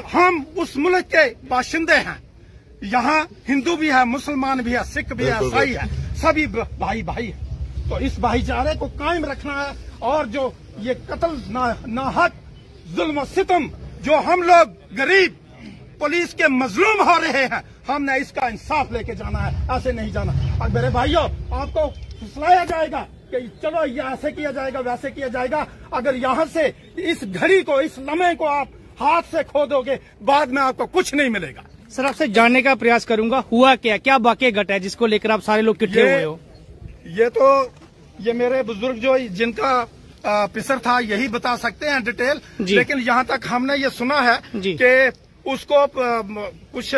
हम उस मुल्क के बाशिंदे हैं। यहाँ हिंदू भी है, मुसलमान भी है, सिख भी है, ईसाई है, सभी भाई भाई है। तो इस भाईचारे को कायम रखना है। और जो ये कत्ल नाहक जुल्म सितम जो हम लोग गरीब पुलिस के मजलूम हो रहे हैं, हमने इसका इंसाफ लेके जाना है, ऐसे नहीं जाना। और मेरे भाइयों, आपको फुसलाया जाएगा कि चलो ये ऐसे किया जाएगा, वैसे किया जाएगा। अगर यहाँ से इस घड़ी को, इस लम्हे को आप हाथ से खो दोगे, बाद में आपको कुछ नहीं मिलेगा। सर, आपसे जानने का प्रयास करूंगा, हुआ क्या वाकया घटा है जिसको लेकर आप सारे लोग इकट्ठे हुए हो? ये मेरे बुजुर्ग जो जिनका पिसर था यही बता सकते हैं डिटेल, लेकिन यहाँ तक हमने ये सुना है कि उसको कुछ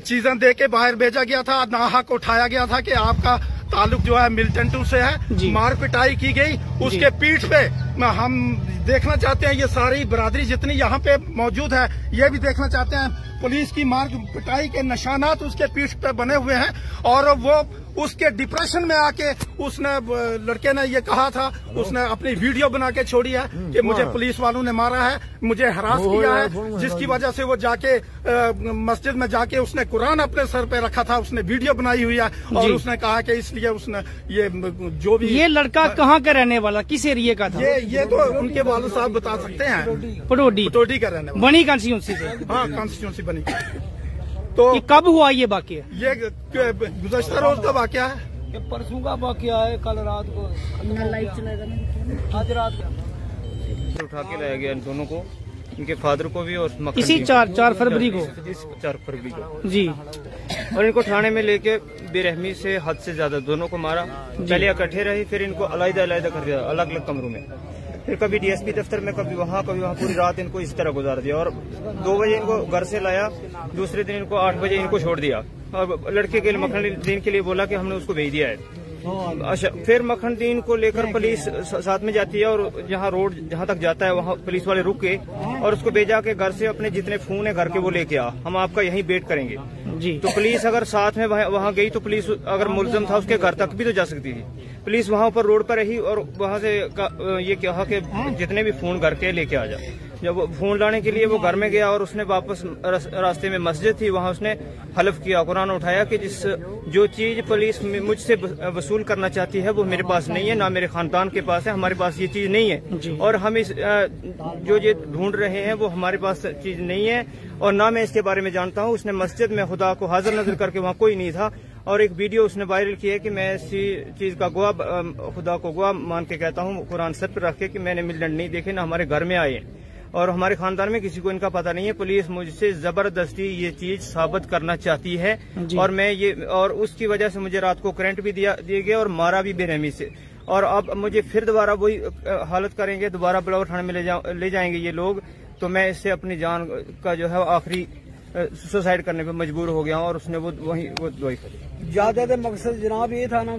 चीजें दे के बाहर भेजा गया था, नाहक उठाया गया था कि आपका ताल्लुक जो है मिलिटेंटों से है, मार पिटाई की गई उसके पीठ पे। हम देखना चाहते हैं ये सारी बरादरी जितनी यहाँ पे मौजूद है, ये भी देखना चाहते हैं पुलिस की मार पिटाई के निशानात उसके पीठ पे बने हुए हैं। और वो उसके डिप्रेशन में आके उसने, लड़के ने ये कहा था, उसने अपनी वीडियो बना के छोड़ी है कि मुझे पुलिस वालों ने मारा है, मुझे हरास किया है, जिसकी वजह से वो जाके मस्जिद में जाके उसने कुरान अपने सर पे रखा था, उसने वीडियो बनाई हुई है। और उसने कहा कि इसलिए उसने ये जो भी। ये लड़का कहाँ का रहने वाला, किस एरिया का था? ये तो उनके वाले साहब बता सकते हैं। पटोडी का रहने वाला, बनी कॉन्स्टिट्यूंसी से। हाँ, कॉन्स्टिट्यूंसी बनी। तो ये कब हुआ ये वाकया? ये गुज़श्ता रोज का वाकया है, ये परसों का वाकया है। कल रात को लाइट चलेगा, आज रात उठा के लाया गया इन दोनों को, इनके फादर को भी और इसी 4 फरवरी को। इस 4 फरवरी को जी। और इनको थाने में लेके बेरहमी से हद से ज्यादा दोनों को मारा। पहले इकट्ठे रहे, फिर इनको अलग कर दिया, अलग अलग कमरों में। फिर कभी डीएसपी दफ्तर में, कभी वहाँ पूरी रात इनको इस तरह गुजार दिया। और 2 बजे इनको घर से लाया, दूसरे दिन इनको 8 बजे इनको छोड़ दिया। और लड़के के लिए, मखन के लिए बोला कि हमने उसको भेज दिया है। अच्छा, फिर मखन दीन को लेकर पुलिस साथ में जाती है और जहाँ रोड जहाँ तक जाता है वहाँ पुलिस वाले रुक के और उसको भेजा के घर से अपने जितने फोन है घर के वो लेके आ, हम आपका यहीं वेट करेंगे जी। तो पुलिस अगर साथ में वहाँ गई तो पुलिस अगर मुलजम था उसके घर तक भी तो जा सकती थी। पुलिस वहाँ पर रोड पर रही और वहाँ से ये कहा कि जितने भी फोन घर के लेके आ जा। जब फोन लाने के लिए वो घर में गया और उसने वापस रास्ते में मस्जिद थी, वहाँ उसने हलफ किया, कुरान उठाया कि जो चीज पुलिस मुझसे वसूल करना चाहती है वो मेरे पास नहीं है, ना मेरे खानदान के पास है, हमारे पास ये चीज नहीं है। और हम इस जो ये ढूंढ रहे हैं वो हमारे पास चीज नहीं है और ना मैं इसके बारे में जानता हूँ। उसने मस्जिद में खुदा को हाजिर नजर करके, वहाँ कोई नहीं था, और एक वीडियो उसने वायरल किया कि मैं इसी चीज का गवाह, खुदा को गवाह मान के कहता हूँ, कुरान सर पर रख के कि मैंने मिलिटेंट नहीं देखे, ना हमारे घर में आए और हमारे खानदान में किसी को इनका पता नहीं है। पुलिस मुझसे जबरदस्ती ये चीज साबित करना चाहती है और उसकी वजह से मुझे रात को करंट भी दिया गया और मारा भी बेरहमी से। और अब मुझे फिर दोबारा वही हालत करेंगे, दोबारा बिलावर थाने में ले जाएंगे ये लोग, तो मैं इससे अपनी जान का जो है आखिरी सुसाइड करने पे मजबूर हो गया और उसने वो दवाई करी। ज्यादा मकसद जनाब ये था ना,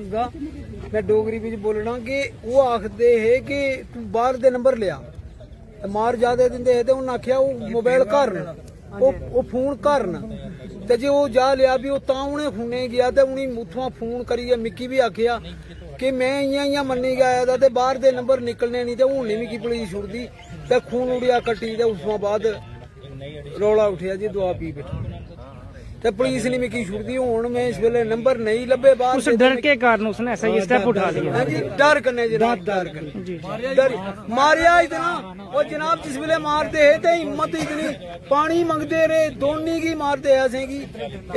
मैं डोगरी में बोलना कि वो आखते है कि तू बाहर दे नंबर लिया, मार ज्यादा दिंदे है तो उन्हें आख्या वो मोबाइल करना, वो फोन करना, ते जे वो जा लिया भी उन्हें खूने गया तो उन्हें उत्थों फोन करिए। मिकी भी आख्या कि मैं इं मन्नी गया था ते बाहर दे नंबर निकलने नहीं, तो हूं मिकी पुलिस छुड़दी ते खून उड़िया कट्टी, उसों बाद रौला उठिया जी, दुआ पी बैठा ते पुलिस ने मिकी छुड़दी। हूं मैं इस वेले नंबर नहीं लभे बाहर, उस डर के कारण उसने ऐसा ये स्टेप उठा लिया जी। डर कन्ने जनाब, डर मारिया इतना। और जनाब जिस वेले मारते है तो हिम्मत इतनी, पानी मंगते रहे, दोनी की मारते ऐसे की,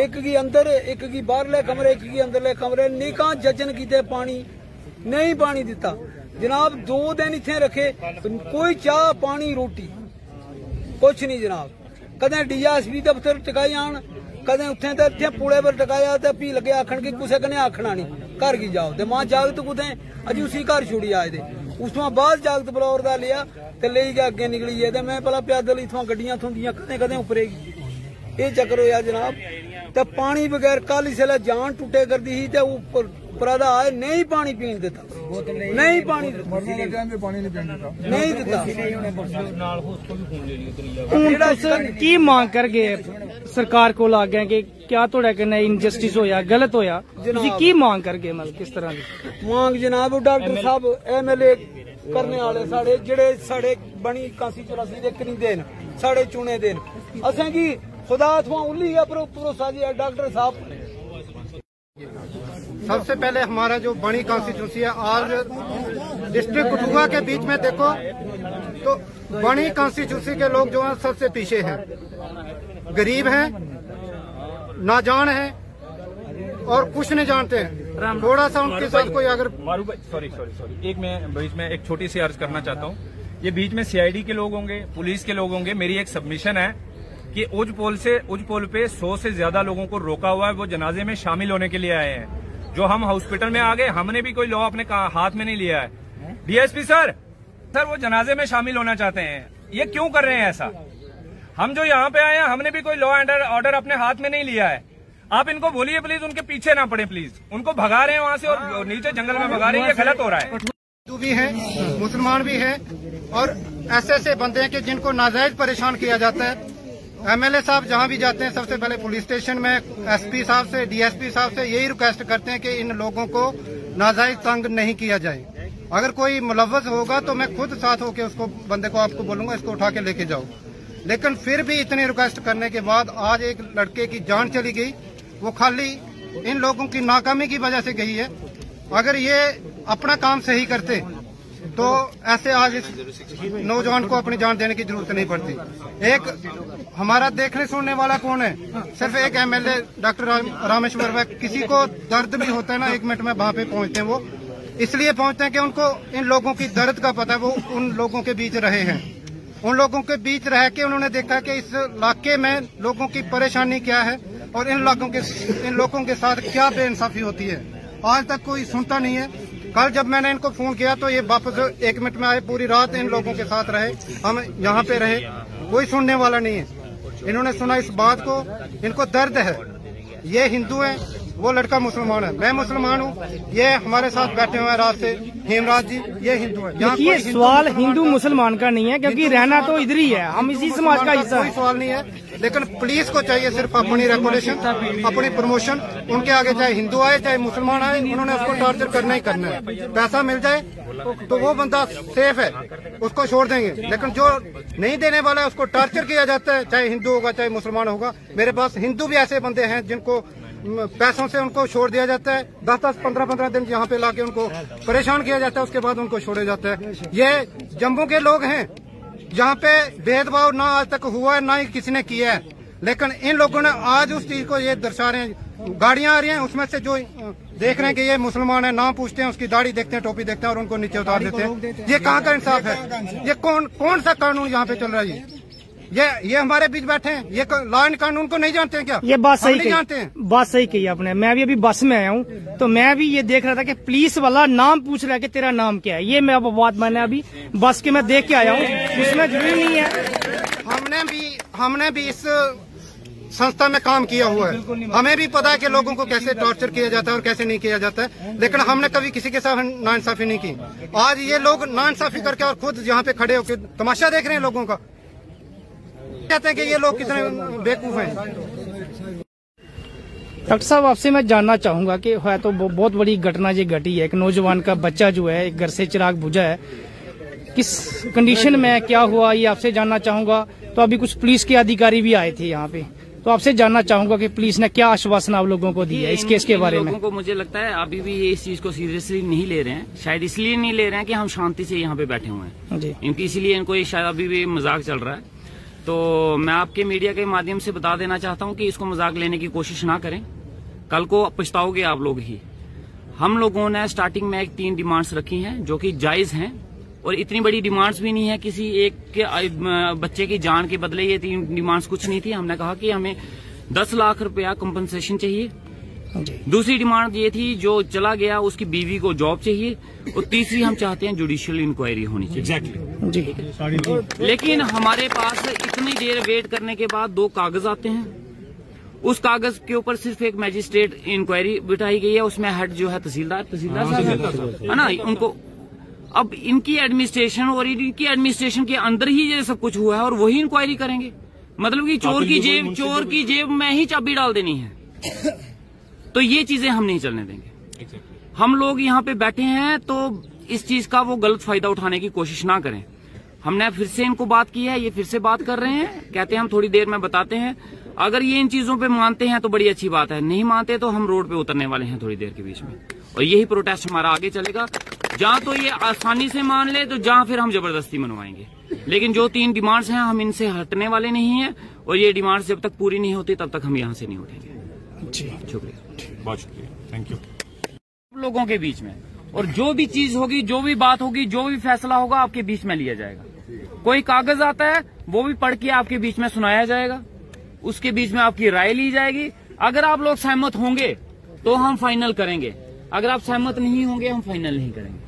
एक की अंदर, एक की बाहरले कमरे, एक की अंदरले कमरे, निकाह जजन किते पानी नहीं, पानी दिता जनाब। 2 दिन इत्थे रखे, कोई चाह पानी रोटी कुछ नहीं जनाब। कदे डीएसपी दफ्तर टकाई आन, कदे उत्थे ते इत्थे पुले पर टकाया ते भी लगे आखन कि कुछ कने आखना नहीं, घर की जाओ ते मां जागत कुदे अजी उसी घर छुड़ी आए थे। उसों बाद जागत बलौर दा लिया ते ले गया अगे निकली है ते मैं भला पैदल इथों गड्डियां थोंदियां कदे कदे उपरेगी, ये चक्कर होया जनाब। ते पानी बगैर कल इसले जान टुटे करदी ही ते ऊपर परादा आए नहीं पानी पीन देता, नहीं पानी नहीं दिता। की मांग कर गए सरकार को ला गए कि क्या थोड़ा कन्नै इनजस्टिस होया, गलत होया, की मांग कर गए? मतलब किस तरह की मांग जनाब? डॉक्टर साहब MLA करने वाले साढ़े जेड़े साढ़े बनी 81-84 दे करीब देन साढ़े चुने दिन असें की खुदा थमां उल्ली गया भरोसा जी डॉक्टर साहब। सबसे पहले हमारा जो बड़ी कॉन्स्टिट्यूंसी है और डिस्ट्रिक्ट कठुआ के बीच में देखो तो बड़ी कॉन्स्टिट्यूंसी के लोग जो हैं सबसे पीछे हैं, गरीब हैं, नाजान हैं और कुछ नहीं जानते हैं। थोड़ा सा उनके साथ कोई अगर सॉरी एक मैं बीच में एक छोटी सी अर्ज करना चाहता हूँ। ये बीच में सीआईडी के लोग होंगे, पुलिस के लोग होंगे। मेरी एक सबमिशन है कि उज पोल पे 100 से ज्यादा लोगों को रोका हुआ है, वो जनाजे में शामिल होने के लिए आए हैं। जो हम हॉस्पिटल में आ गए, हमने भी कोई लॉ अपने हाथ में नहीं लिया है। डीएसपी सर वो जनाजे में शामिल होना चाहते हैं, ये क्यों कर रहे हैं ऐसा? हम जो यहाँ पे आए हैं, हमने भी कोई लॉ एंड ऑर्डर अपने हाथ में नहीं लिया है। आप इनको बोलिए प्लीज, उनके पीछे ना पड़े प्लीज। उनको भगा रहे हैं वहाँ से और नीचे जंगल में भगा रहे हैं, ये गलत हो रहा है। हिंदू भी हैं, मुसलमान भी हैं और ऐसे बंदे हैं कि जिनको नाजायज परेशान किया जाता है। एमएलए साहब जहां भी जाते हैं सबसे पहले पुलिस स्टेशन में एसपी साहब से, डीएसपी साहब से यही रिक्वेस्ट करते हैं कि इन लोगों को नाजायज तंग नहीं किया जाए। अगर कोई मुलव्वस होगा तो मैं खुद साथ होकर उसको बंदे को आपको बोलूंगा इसको उठा के लेके जाओ। लेकिन फिर भी इतनी रिक्वेस्ट करने के बाद आज एक लड़के की जान चली गई, वो खाली इन लोगों की नाकामी की वजह से गई है। अगर ये अपना काम सही करते तो ऐसे आज इस नौजवान को अपनी जान देने की जरूरत नहीं पड़ती। एक हमारा देखने सुनने वाला कौन है? सिर्फ एक एमएलए डॉक्टर रामेश्वर भाई। किसी को दर्द भी होता है ना, 1 मिनट में वहां पे पहुंचते हैं। वो इसलिए पहुंचते हैं कि उनको इन लोगों की दर्द का पता है। वो उन लोगों के बीच रहे हैं, उन लोगों के बीच रह के उन्होंने देखा कि इस इलाके में लोगों की परेशानी क्या है और इन लोगों के साथ क्या बेइंसाफी होती है। आज तक कोई सुनता नहीं है। कल जब मैंने इनको फोन किया तो ये वापस 1 मिनट में आए, पूरी रात इन लोगों के साथ रहे, हम यहाँ पे रहे, कोई सुनने वाला नहीं है। इन्होंने सुना इस बात को, इनको दर्द है। ये हिंदू है, वो लड़का मुसलमान है, मैं मुसलमान हूँ। ये हमारे साथ बैठे हुए हैं रात से, हेमराज जी, ये हिंदू है। ये सवाल हिंदू मुसलमान का नहीं है, क्योंकि रहना तो इधर ही है, हम इसी समाज का हिस्सा। कोई सवाल नहीं है, लेकिन पुलिस को चाहिए सिर्फ अपनी रेगुलेशन, अपनी प्रमोशन। उनके आगे चाहे हिंदू आए चाहे मुसलमान आए, उन्होंने उसको टॉर्चर करना ही करना है। पैसा मिल जाए तो वो बंदा सेफ है, उसको छोड़ देंगे। लेकिन जो नहीं देने वाला है उसको टॉर्चर किया जाता है, चाहे हिंदू होगा चाहे मुसलमान होगा। मेरे पास हिंदू भी ऐसे बंदे हैं जिनको पैसों से उनको छोड़ दिया जाता है। 10-10, 15-15 दिन यहाँ पे लाके उनको परेशान किया जाता है, उसके बाद उनको छोड़ा जाता है। ये जम्मू के लोग हैं, जहाँ पे भेदभाव ना आज तक हुआ है, ना ही किसी ने किया है। लेकिन इन लोगों ने आज उस चीज को ये दर्शा रहे हैं। गाड़ियां आ रही हैं, उसमें से जो देख रहे हैं कि ये मुसलमान है, नाम पूछते हैं, उसकी दाढ़ी देखते हैं, टोपी देखते हैं और उनको नीचे उतार देते हैं। ये कहाँ का इंसाफ है? ये कौन सा कानून यहाँ पे चल रहा है? ये हमारे बीच बैठे हैं, ये लॉ एंड कानून को नहीं जानते हैं क्या? ये बात सही कही, जानते हैं। बात सही कही आपने। मैं भी अभी बस में आया हूँ तो मैं भी ये देख रहा था कि पुलिस वाला नाम पूछ रहा है कि तेरा नाम क्या है। ये मैं बात मैंने अभी बस के मैं देख के आया हूँ, उसमें जरूरी नहीं है। हमने भी इस संस्था में काम किया हुआ है, हमें भी पता है कि लोगों को कैसे टॉर्चर किया जाता है और कैसे नहीं किया जाता है। लेकिन हमने कभी किसी के साथ नाइंसाफी नहीं की। आज ये लोग नाइंसाफी करके और खुद यहाँ पे खड़े होकर तमाशा देख रहे हैं लोगों का। कहते हैं कि ये लोग कितने बेवकूफ हैं। डॉक्टर साहब, आपसे मैं जानना चाहूंगा कि है तो बहुत बड़ी घटना ये घटी है। एक नौजवान का बच्चा जो है, एक घर से चिराग बुझा है, किस कंडीशन में क्या हुआ ये आपसे जानना चाहूंगा। तो अभी कुछ पुलिस के अधिकारी भी आए थे यहाँ पे, तो आपसे जानना चाहूंगा कि पुलिस ने क्या आश्वासन आप लोगों को दिया इस केस के बारे में। लोगों को मुझे लगता है अभी भी ये इस चीज को सीरियसली नहीं ले रहे हैं। शायद इसलिए नहीं ले रहे हैं कि हम शांति से यहाँ पे बैठे हुए हैं जी, क्योंकि इसीलिए इनको ये शायद अभी भी मजाक चल रहा है। तो मैं आपके मीडिया के माध्यम से बता देना चाहता हूं कि इसको मजाक लेने की कोशिश ना करें, कल को पछताओगे आप लोग ही। हम लोगों ने स्टार्टिंग में 3 डिमांड्स रखी हैं जो कि जायज हैं, और इतनी बड़ी डिमांड्स भी नहीं है। किसी एक के बच्चे की जान के बदले ये 3 डिमांड्स कुछ नहीं थी। हमने कहा कि हमें 10 लाख रुपया कंपनसेशन चाहिए। दूसरी डिमांड ये थी जो चला गया उसकी बीवी को जॉब चाहिए, और तीसरी हम चाहते हैं जुडिशियल इंक्वायरी होनी चाहिए। जी। लेकिन हमारे पास इतनी देर वेट करने के बाद 2 कागज आते हैं। उस कागज के ऊपर सिर्फ एक मैजिस्ट्रेट इंक्वायरी बिठाई गई है, उसमें हेड जो है तहसीलदार साहब है ना, उनको अब इनकी एडमिनिस्ट्रेशन और इनकी एडमिनिस्ट्रेशन के अंदर ही ये सब कुछ हुआ है और वही इंक्वायरी करेंगे। मतलब कि चोर की जेब में ही चाबी डाल देनी है। तो ये चीजें हम नहीं चलने देंगे। हम लोग यहाँ पे बैठे हैं तो इस चीज का वो गलत फायदा उठाने की कोशिश ना करें। हमने फिर से इनको बात की है, ये फिर से बात कर रहे हैं, कहते हैं हम थोड़ी देर में बताते हैं। अगर ये इन चीजों पे मानते हैं तो बड़ी अच्छी बात है, नहीं मानते तो हम रोड पे उतरने वाले हैं थोड़ी देर के बीच में, और यही प्रोटेस्ट हमारा आगे चलेगा। जहां तो ये आसानी से मान ले तो जहां फिर हम जबरदस्ती मनवाएंगे, लेकिन जो 3 डिमांड्स हैं हम इनसे हटने वाले नहीं हैं, और ये डिमांड्स जब तक पूरी नहीं होती तब तक हम यहाँ से नहीं उठेंगे। जी शुक्रिया, बहुत शुक्रिया, थैंक यू। लोगों के बीच में, और जो भी चीज होगी, जो भी बात होगी, जो भी फैसला होगा आपके बीच में लिया जाएगा। कोई कागज आता है वो भी पढ़ के आपके बीच में सुनाया जाएगा, उसके बीच में आपकी राय ली जाएगी। अगर आप लोग सहमत होंगे तो हम फाइनल करेंगे, अगर आप सहमत नहीं होंगे हम फाइनल नहीं करेंगे।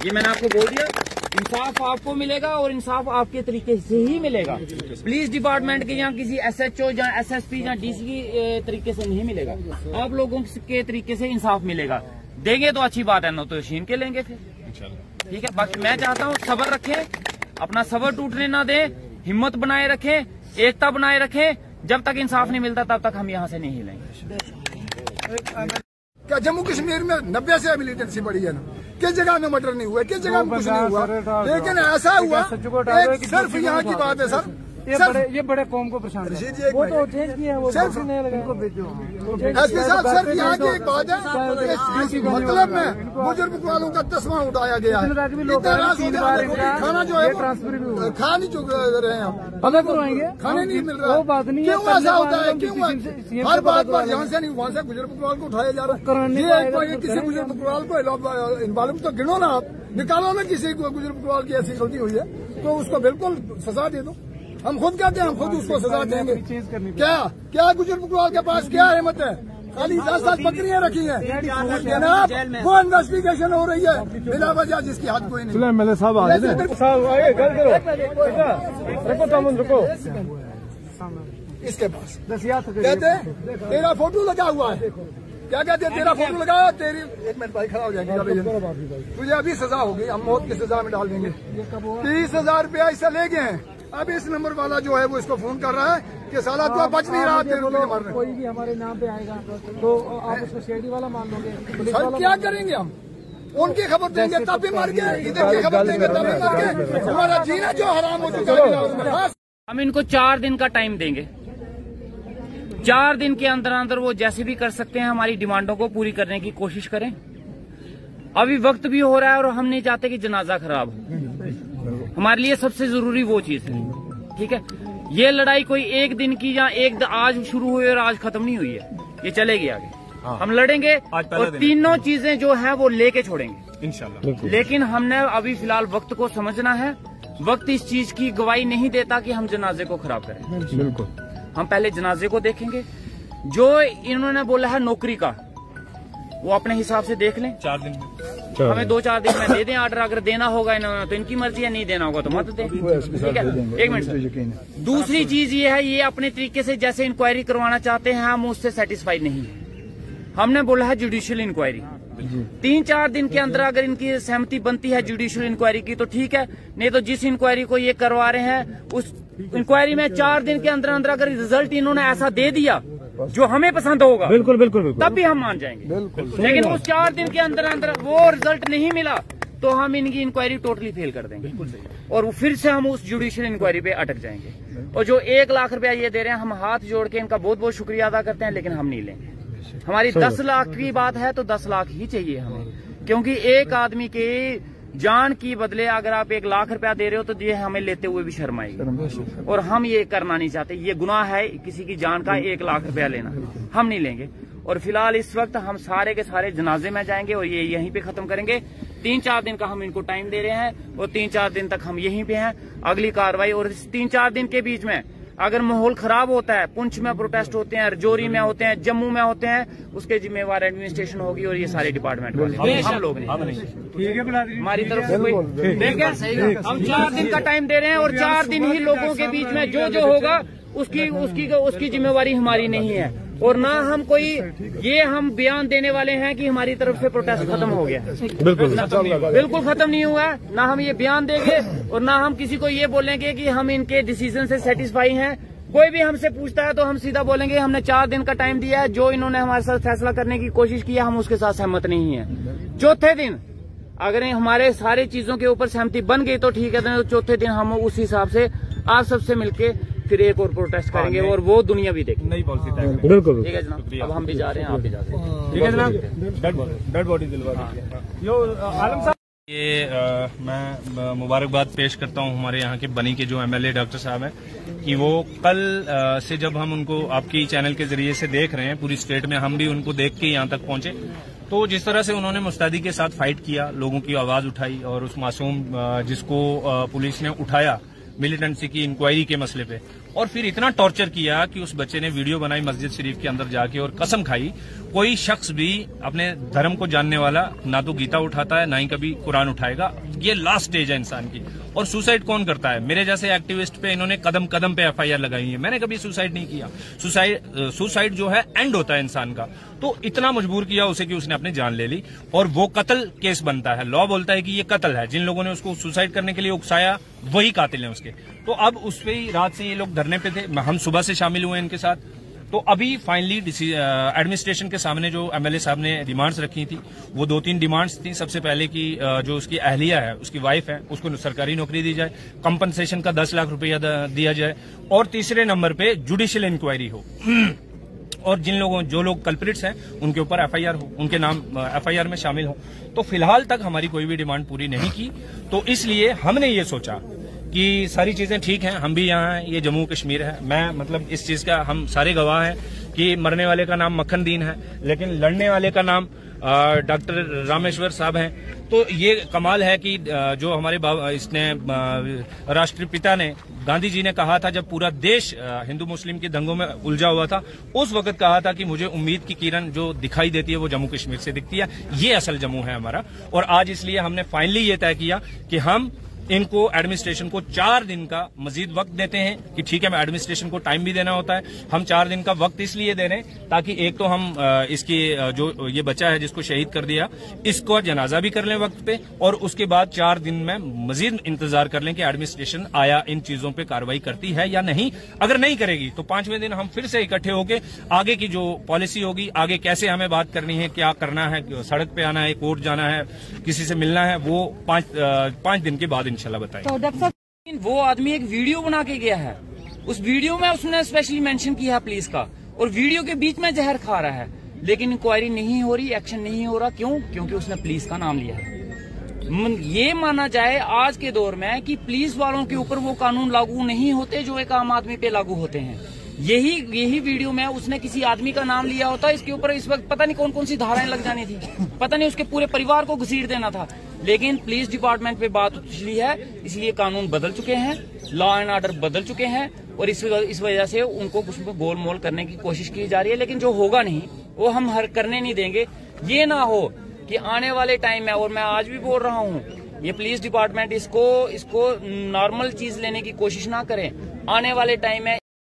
ये मैंने आपको बोल दिया, इंसाफ आपको मिलेगा और इंसाफ आपके तरीके से ही मिलेगा। पुलिस डिपार्टमेंट के यहाँ किसी SHO या SSP या DC की तरीके से नहीं मिलेगा, आप लोगों के तरीके से इंसाफ मिलेगा। देंगे तो अच्छी बात है, न तो छीन के लेंगे फिर, ठीक है। बाकी मैं चाहता हूँ सब्र रखें, अपना सब्र टूटने ना दे, हिम्मत बनाए रखें, एकता बनाए रखें। जब तक इंसाफ नहीं मिलता तब तक हम यहाँ से नहीं हिलेंगे। क्या जम्मू कश्मीर में 90 से मिलिटेंसी बढ़ी है ना, किस जगह में मर्डर नहीं हुआ, किस जगह में कुछ नहीं हुआ, लेकिन ऐसा हुआ एक सिर्फ यहाँ की बात है सर, ये बड़े कौम को परेशान वो तो चेंज किया है, वो एसपी साहब सिर्फ यहाँ की एक बात है, मतलब में बुजुर्ग वालों का तस्मा उठाया गया है, खाना जो है खा नहीं चुक रहे हैं, खाने नहीं मिल रहा, क्यों ऐसा होता है, क्यों हर बात पर यहाँ से नहीं वहाँ से गुजर बकरवाल को उठाया जा रहा है। ये किसी गुजर बकरवाल को इन्वॉल्व तो गिनो ना, आप निकालो ना किसी को गुजर बकरवाल की ऐसी गलती हुई है तो उसको बिल्कुल सजा दे दो। हम खुद कहते हैं हम खुद उसको सजा देंगे। क्या गुजर बकरवाल के पास क्या हिम्मत है, खाली 10 बकरियां रखी हैं जनाब, वो इन्वेस्टिगेशन हो रही है बिना वजह जिसकी हद कोई नहीं। MLA साहब आ गए, रुको इसके पास कहते तेरा फोटो लगा हुआ है, क्या कहते हैं तेरा फोटो लगा, तेरी 1 मिनट भाई खड़ा हो जाएंगे, तुझे अभी सजा होगी, हम मौत की सजा में डाल देंगे। 30,000 रुपया इससे ले गए हैं। अब इस नंबर वाला जो है वो इसको फोन कर रहा है कि साला तू बच नहीं रहा, तेरे मारने कोई भी हमारे नाम पे आएगा तो आप उसको शेडी वाला मान लोगे। सर क्या करेंगे हम, उनकी खबर देंगे तब भी मर गए, इधर की खबर देंगे तब भी मर गए, हमारा जीना जो हराम हो चुका है। हम इनको 4 दिन का टाइम देंगे, 4 दिन के अंदर अंदर वो जैसे भी कर सकते हैं हमारी डिमांडों को पूरी करने की कोशिश करें। अभी वक्त भी हो रहा है और हम नहीं चाहते कि जनाजा खराब हो, हमारे लिए सबसे जरूरी वो चीज है, ठीक है। ये लड़ाई कोई एक दिन की या आज शुरू हुई और आज खत्म नहीं हुई है, ये चलेगी आगे। हम लड़ेंगे और तीनों चीजें जो है वो लेके छोड़ेंगे इंशाल्लाह। लेकिन हमने अभी फिलहाल वक्त को समझना है, वक्त इस चीज की गवाही नहीं देता कि हम जनाजे को खराब करें। बिल्कुल, हम पहले जनाजे को देखेंगे। जो इन्होंने बोला है नौकरी का वो अपने हिसाब से देख लें, 4 दिन में हमें 2-4 दिन में दे दें ऑर्डर। अगर देना होगा इन्होंने तो इनकी मर्जी है, नहीं देना होगा तो मत दें, ठीक है। 1 मिनट सर, दूसरी चीज ये है, ये अपने तरीके से जैसे इंक्वायरी करवाना चाहते हैं हम उससे सेटिस्फाइड नहीं है। हमने बोला है जुडिशियल इंक्वायरी, 3-4 दिन के अंदर अगर इनकी सहमति बनती है जुडिशियल इंक्वायरी की तो ठीक है, नहीं तो जिस इंक्वायरी को ये करवा रहे हैं उस इंक्वायरी में 4 दिन के अंदर अंदर अगर रिजल्ट इन्होंने ऐसा दे दिया जो हमें पसंद होगा, बिल्कुल बिल्कुल बिल्कुल, तब भी हम मान जाएंगे। लेकिन उस 4 दिन के अंदर अंदर वो रिजल्ट नहीं मिला तो हम इनकी इंक्वायरी टोटली फेल कर देंगे और फिर से हम उस जुडिशियल इंक्वायरी पे अटक जाएंगे। और जो 1 लाख रुपया ये दे रहे हैं, हम हाथ जोड़ के इनका बहुत बहुत शुक्रिया अदा करते हैं, लेकिन हम नहीं लेंगे। हमारी 10 लाख की बात है तो 10 लाख ही चाहिए हमें, क्योंकि एक आदमी के जान की बदले अगर आप 1 लाख रुपया दे रहे हो तो ये हमें लेते हुए भी शर्म आएगी, और हम ये करना नहीं चाहते। ये गुनाह है किसी की जान का 1 लाख रुपया लेना, हम नहीं लेंगे। और फिलहाल इस वक्त हम सारे के सारे जनाजे में जाएंगे और ये यहीं पे खत्म करेंगे। 3-4 दिन का हम इनको टाइम दे रहे हैं और 3-4 दिन तक हम यहीं पे हैं, अगली कार्रवाई। और इस 3-4 दिन के बीच में अगर माहौल खराब होता है, पुंछ में प्रोटेस्ट होते हैं, रजौरी में होते हैं, जम्मू में होते हैं, उसके जिम्मेवार एडमिनिस्ट्रेशन होगी और ये सारे डिपार्टमेंट वाले हम लोग नहीं। हमारी तरफ से कोई देखिए, हम 4 दिन का टाइम दे रहे हैं और 4 दिन ही लोगों के बीच में जो होगा उसकी जिम्मेवारी हमारी नहीं है। और ना हम कोई ये हम बयान देने वाले हैं कि हमारी तरफ से प्रोटेस्ट खत्म हो गया, बिल्कुल खत्म नहीं हुआ है। ना हम ये बयान देंगे और ना हम किसी को ये बोलेंगे कि हम इनके डिसीजन से सेटिस्फाई हैं। कोई भी हमसे पूछता है तो हम सीधा बोलेंगे हमने 4 दिन का टाइम दिया है, जो इन्होंने हमारे साथ फैसला करने की कोशिश की है हम उसके साथ सहमत नहीं है। चौथे दिन अगर हमारे सारे चीजों के ऊपर सहमति बन गई तो ठीक है, तो चौथे दिन हम उस हिसाब से आप सबसे मिलके फिर एक और प्रोटेस्ट करेंगे और वो दुनिया भी देखेगी। नई पॉलिसी तय करेंगे। बिल्कुल ठीक है जनाब, अब हम भी जा रहे हैं, आप भी जा रहे हैं। ठीक है जनाब, डेड बॉडी दिलवा दीजिए। यो आलम साहब, ये मैं मुबारकबाद पेश करता हूं हमारे यहाँ के बनी के जो एमएलए डॉक्टर साहब हैं कि वो कल से जब हम उनको आपकी चैनल के जरिए से देख रहे हैं पूरी स्टेट में, हम भी उनको देख के यहाँ तक पहुंचे, तो जिस तरह से उन्होंने मुस्तैदी के साथ फाइट किया, लोगों की आवाज उठाई और उस मासूम जिसको पुलिस ने उठाया मिलिटेंसी की इंक्वायरी के मसले पे, और फिर इतना टॉर्चर किया कि उस बच्चे ने वीडियो बनाई मस्जिद शरीफ के अंदर जाके और कसम खाई कोई शख्स भी अपने धर्म को जानने वाला ना तो गीता उठाता है ना ही कभी कुरान उठाएगा। ये लास्ट स्टेज है इंसान की। और सुसाइड कौन करता है? मेरे जैसे एक्टिविस्ट पे इन्होंने कदम कदम पे एफआईआर लगाई है। मैंने कभी सुसाइड नहीं किया। सुसाइड जो है एंड होता है इंसान का। तो इतना मजबूर किया उसे कि उसने अपनी जान ले ली और वो कत्ल केस बनता है। लॉ बोलता है कि ये कत्ल है। जिन लोगों ने उसको सुसाइड करने के लिए उकसाया वही कातिल है उसके। तो अब उस पे ही रात से ये लोग धरने पे थे, हम सुबह से शामिल हुए इनके साथ। तो अभी फाइनली एडमिनिस्ट्रेशन के सामने जो एमएलए साहब ने डिमांड्स रखी थी वो 2-3 डिमांड्स थी। सबसे पहले कि जो उसकी अहलिया है, उसकी वाइफ है, उसको सरकारी नौकरी दी जाए, कंपनसेशन का 10 लाख रुपया दिया जाए, और तीसरे नंबर पे जुडिशियल इंक्वायरी हो और जो लोग कल्प्रिट्स हैं उनके ऊपर एफआईआर हो, उनके नाम एफआईआर में शामिल हो। तो फिलहाल तक हमारी कोई भी डिमांड पूरी नहीं की। तो इसलिए हमने ये सोचा कि सारी चीजें ठीक हैं, हम भी यहाँ हैं, ये जम्मू कश्मीर है। मैं मतलब इस चीज का हम सारे गवाह हैं कि मरने वाले का नाम मक्खन दीन है लेकिन लड़ने वाले का नाम डॉक्टर रामेश्वर साहब हैं। तो ये कमाल है कि जो हमारे इसने राष्ट्रपिता ने, गांधी जी ने कहा था जब पूरा देश हिंदू मुस्लिम के दंगों में उलझा हुआ था, उस वक्त कहा था कि मुझे उम्मीद की किरण जो दिखाई देती है वो जम्मू कश्मीर से दिखती है। ये असल जम्मू है हमारा। और आज इसलिए हमने फाइनली ये तय किया कि हम इनको एडमिनिस्ट्रेशन को 4 दिन का मजीद वक्त देते हैं कि ठीक है, मैं एडमिनिस्ट्रेशन को टाइम भी देना होता है। हम 4 दिन का वक्त इसलिए दे रहे हैं ताकि एक तो हम इसकी जो ये बच्चा है जिसको शहीद कर दिया, इसको जनाजा भी कर लें वक्त पे, और उसके बाद 4 दिन में मजीद इंतजार कर लें कि एडमिनिस्ट्रेशन आया इन चीजों पे कार्रवाई करती है या नहीं। अगर नहीं करेगी तो 5वें दिन हम फिर से इकट्ठे होकर आगे की जो पॉलिसी होगी, आगे कैसे हमें बात करनी है, क्या करना है, सड़क पे आना है, कोर्ट जाना है, किसी से मिलना है, वो 5 दिन के बाद इंशाल्लाह बताएं। तो डॉक्टर साहब, वो आदमी एक वीडियो बना के गया है, उस वीडियो में उसने स्पेशली मेंशन किया है पुलिस का, और वीडियो के बीच में जहर खा रहा है, लेकिन इंक्वायरी नहीं हो रही, एक्शन नहीं हो रहा। क्यों? क्योंकि उसने पुलिस का नाम लिया है। ये माना जाए आज के दौर में कि पुलिस वालों के ऊपर वो कानून लागू नहीं होते जो एक आम आदमी पे लागू होते हैं। यही वीडियो में उसने किसी आदमी का नाम लिया होता, इसके ऊपर इस वक्त पता नहीं कौन कौन सी धाराएं लग जानी थी, पता नहीं उसके पूरे परिवार को घसीट देना था। लेकिन पुलिस डिपार्टमेंट पे बात उछली है, इसलिए कानून बदल चुके हैं, लॉ एंड ऑर्डर बदल चुके हैं, और इस वजह से उनको कुछ गोल मोल करने की कोशिश की जा रही है। लेकिन जो होगा नहीं वो हम करने नहीं देंगे। ये ना हो कि आने वाले टाइम में, और मैं आज भी बोल रहा हूँ, ये पुलिस डिपार्टमेंट इसको नॉर्मल चीज लेने की कोशिश ना करें। आने वाले टाइम में